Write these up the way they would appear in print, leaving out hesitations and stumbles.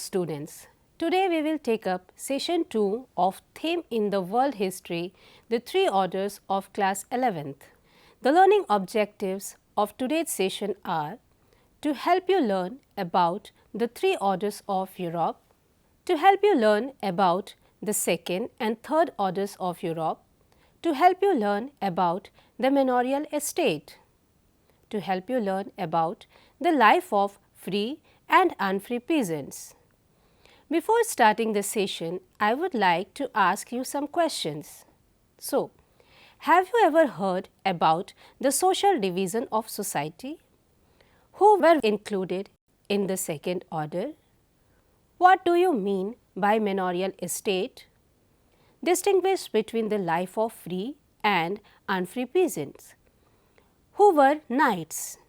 students. Today we will take up session 2 of Theme in the World History, the three orders of class 11th. The learning objectives of today's session are to help you learn about the three orders of Europe, to help you learn about the second and third orders of Europe, to help you learn about the manorial estate, to help you learn about the life of free and unfree peasants. Before starting the session, I would like to ask you some questions. So, have you ever heard about the social division of society? Who were included in the second order? What do you mean by manorial estate? Distinguish between the life of free and unfree peasants. Who were knights?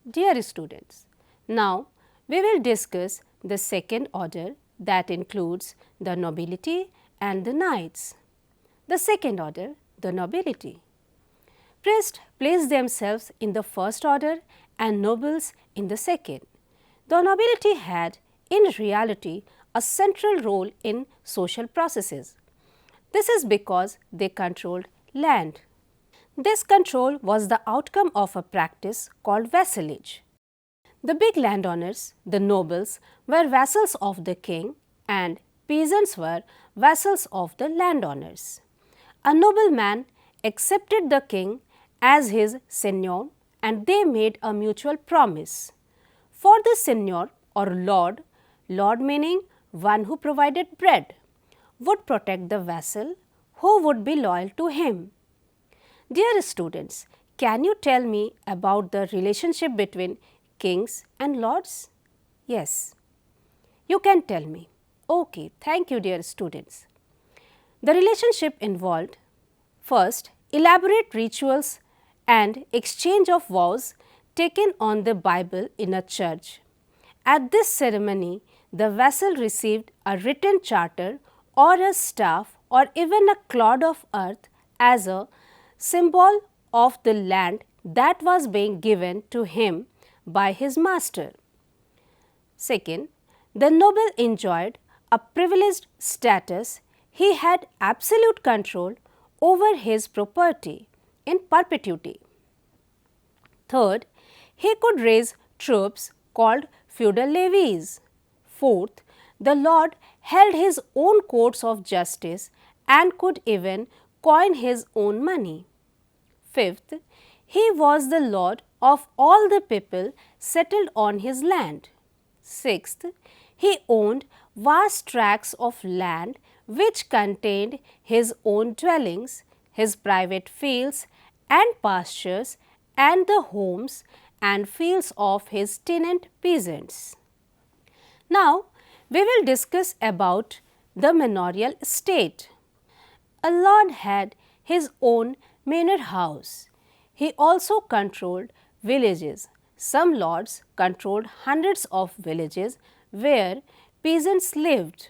Dear students, now we will discuss the second order that includes the nobility and the knights. The second order, the nobility. Priests placed themselves in the first order and nobles in the second. The nobility had, in reality, a central role in social processes. This is because they controlled land. This control was the outcome of a practice called vassalage. The big landowners, the nobles, were vassals of the king and peasants were vassals of the landowners. A nobleman accepted the king as his seigneur and they made a mutual promise. For the seigneur or lord, lord meaning one who provided bread, would protect the vassal who would be loyal to him. Dear students, can you tell me about the relationship between kings and lords? Yes, you can tell me. Okay, thank you dear students. The relationship involved first elaborate rituals and exchange of vows taken on the Bible in a church. At this ceremony, the vassal received a written charter or a staff or even a clod of earth as a symbol of the land that was being given to him by his master. Second, the noble enjoyed a privileged status. He had absolute control over his property in perpetuity. Third, he could raise troops called feudal levies. Fourth, the lord held his own courts of justice and could even coin his own money. Fifth, he was the lord of all the people settled on his land. Sixth, he owned vast tracts of land which contained his own dwellings, his private fields and pastures and the homes and fields of his tenant peasants. Now, we will discuss about the manorial estate. A lord had his own manor house. He also controlled villages. Some lords controlled hundreds of villages where peasants lived.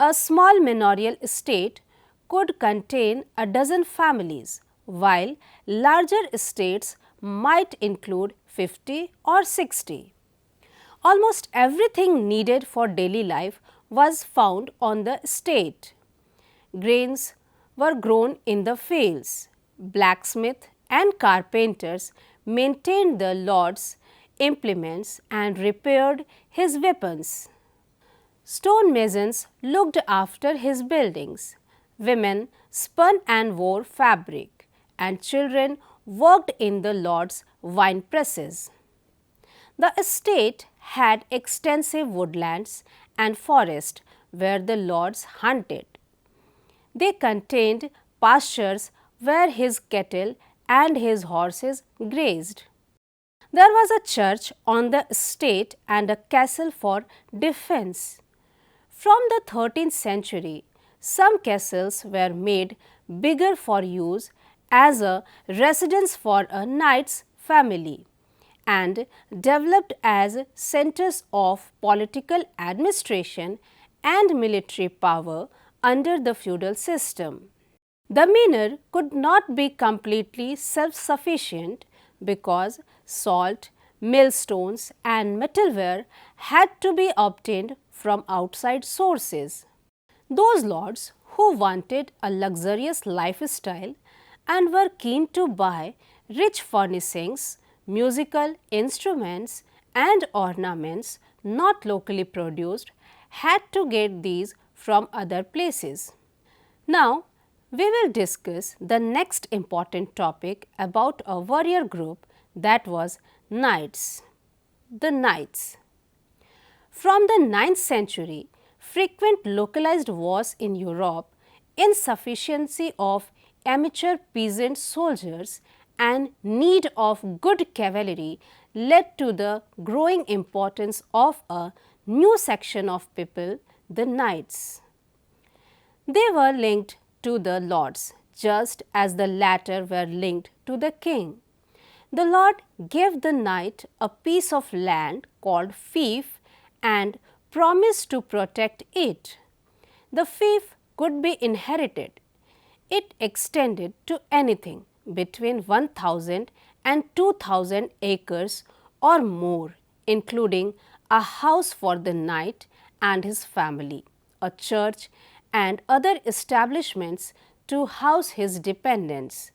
A small manorial estate could contain a dozen families, while larger estates might include 50 or 60. Almost everything needed for daily life was found on the estate. Grains were grown in the fields. Blacksmiths and carpenters maintained the lord's implements and repaired his weapons. Stone masons looked after his buildings. Women spun and wove fabric, and children worked in the lord's wine presses. The estate had extensive woodlands and forests where the lords hunted. They contained pastures where his cattle and his horses grazed. There was a church on the estate and a castle for defense. From the 13th century, some castles were made bigger for use as a residence for a knight's family and developed as centers of political administration and military power under the feudal system. The manor could not be completely self-sufficient because salt, millstones and metalware had to be obtained from outside sources. Those lords who wanted a luxurious lifestyle and were keen to buy rich furnishings, musical instruments, and ornaments not locally produced had to get these from other places. Now, we will discuss the next important topic about a warrior group, that was knights. The knights. From the 9th century, frequent localized wars in Europe, insufficiency of amateur peasant soldiers, and need of good cavalry led to the growing importance of a new section of people, the knights. They were linked to the lords, just as the latter were linked to the king. The lord gave the knight a piece of land called fief and promised to protect it. The fief could be inherited. It extended to anything between 1,000 and 2,000 acres or more, including a house for the knight and his family, a church, and other establishments to house his dependents.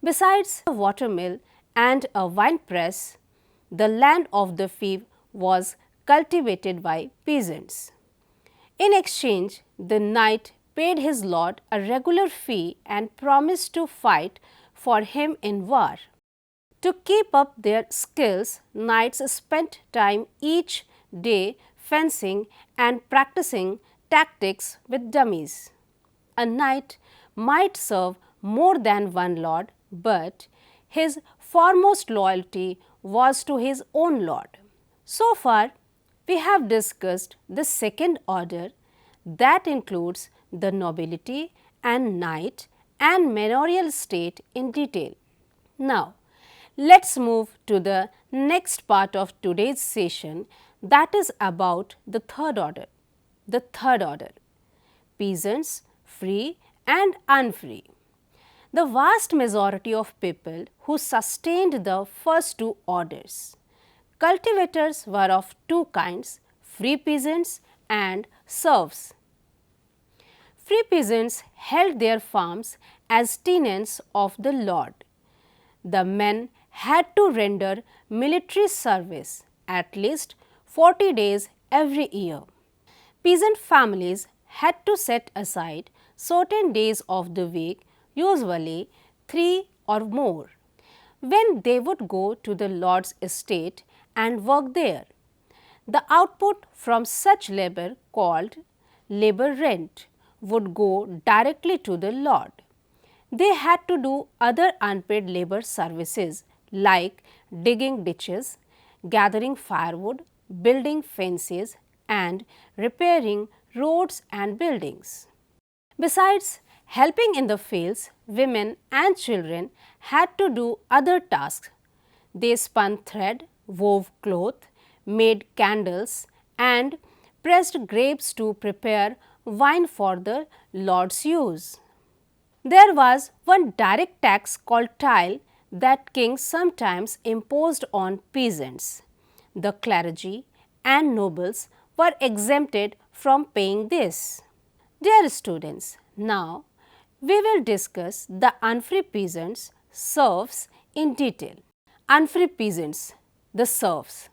Besides a watermill and a wine press, the land of the fief was cultivated by peasants. In exchange, the knight paid his lord a regular fee and promised to fight for him in war. To keep up their skills, knights spent time each day fencing and practicing tactics with dummies. A knight might serve more than one lord, but his foremost loyalty was to his own lord. So far, we have discussed the second order, that includes the nobility and knight and manorial state in detail. Now, let's move to the next part of today's session, that is about the third order. The third order, peasants, free and unfree. The vast majority of people who sustained the first two orders. Cultivators were of two kinds, free peasants and serfs. Free peasants held their farms as tenants of the lord. The men had to render military service at least 40 days every year. Peasant families had to set aside certain days of the week, usually 3 or more, when they would go to the lord's estate and work there. The output from such labor, called labor rent, would go directly to the lord. They had to do other unpaid labor services like digging ditches, gathering firewood, building fences, and repairing roads and buildings. Besides helping in the fields, women and children had to do other tasks. They spun thread, wove cloth, made candles, and pressed grapes to prepare wine for the lord's use. There was one direct tax called tille that kings sometimes imposed on peasants. The clergy and nobles were exempted from paying this. Dear students, now we will discuss the unfree peasants, serfs, in detail. Unfree peasants, the serfs.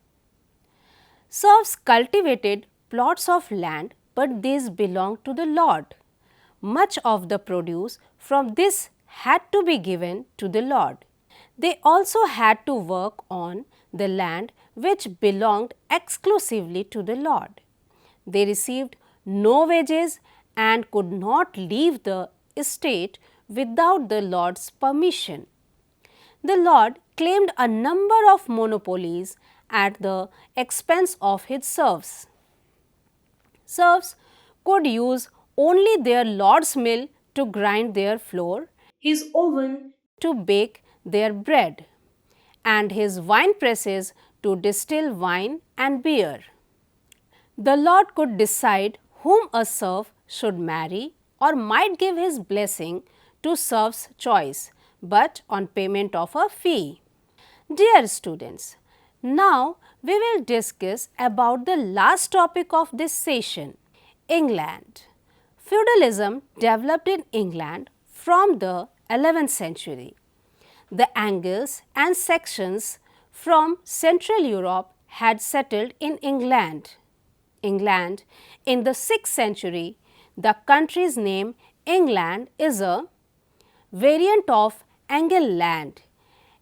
Serfs cultivated plots of land, but these belonged to the lord. Much of the produce from this had to be given to the lord. They also had to work on the land which belonged exclusively to the lord. They received no wages and could not leave the estate without the lord's permission. The lord claimed a number of monopolies at the expense of his serfs. Serfs could use only their lord's mill to grind their flour, his oven to bake their bread, and his wine presses to distill wine and beer. The lord could decide whom a serf should marry or might give his blessing to serf's choice, but on payment of a fee. Dear students, now we will discuss about the last topic of this session, England. Feudalism developed in England from the 11th century. The Angles and Saxons from Central Europe had settled in England. England, in the 6th century, the country's name England is a variant of England.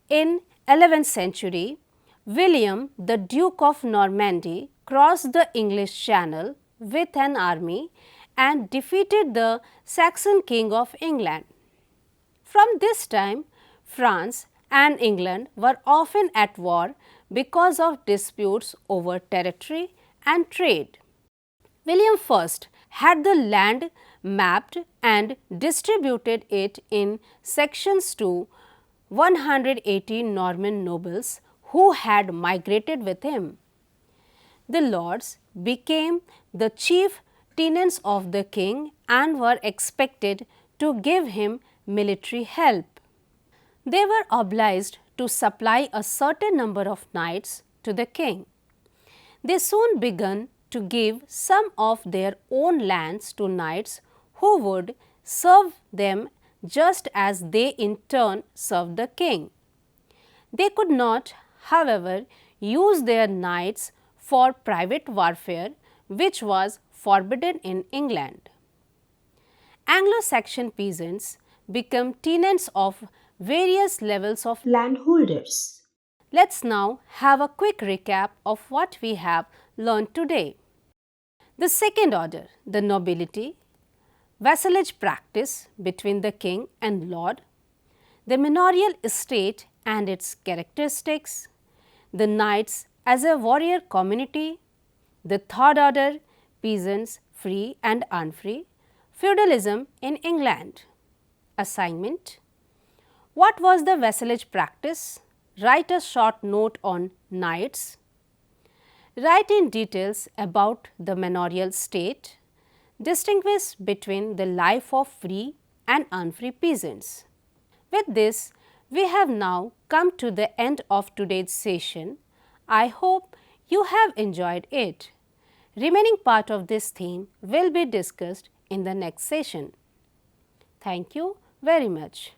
In 11th century, William, the Duke of Normandy, crossed the English Channel with an army and defeated the Saxon king of England. From this time, France and England were often at war because of disputes over territory and trade. William I had the land mapped and distributed it in sections to 180 Norman nobles who had migrated with him. The lords became the chief tenants of the king and were expected to give him military help. They were obliged to supply a certain number of knights to the king. They soon began to give some of their own lands to knights who would serve them just as they in turn served the king. They could not, however, use their knights for private warfare, which was forbidden in England. Anglo-Saxon peasants became tenants of various levels of landholders. Let's now have a quick recap of what we have learned today. The second order, the nobility, vassalage practice between the king and lord, the manorial estate and its characteristics, the knights as a warrior community, the third order, peasants free and unfree, feudalism in England. Assignment: what was the vassalage practice? Write a short note on knights. Write in details about the manorial state. Distinguish between the life of free and unfree peasants. With this, we have now come to the end of today's session. I hope you have enjoyed it. Remaining part of this theme will be discussed in the next session. Thank you very much.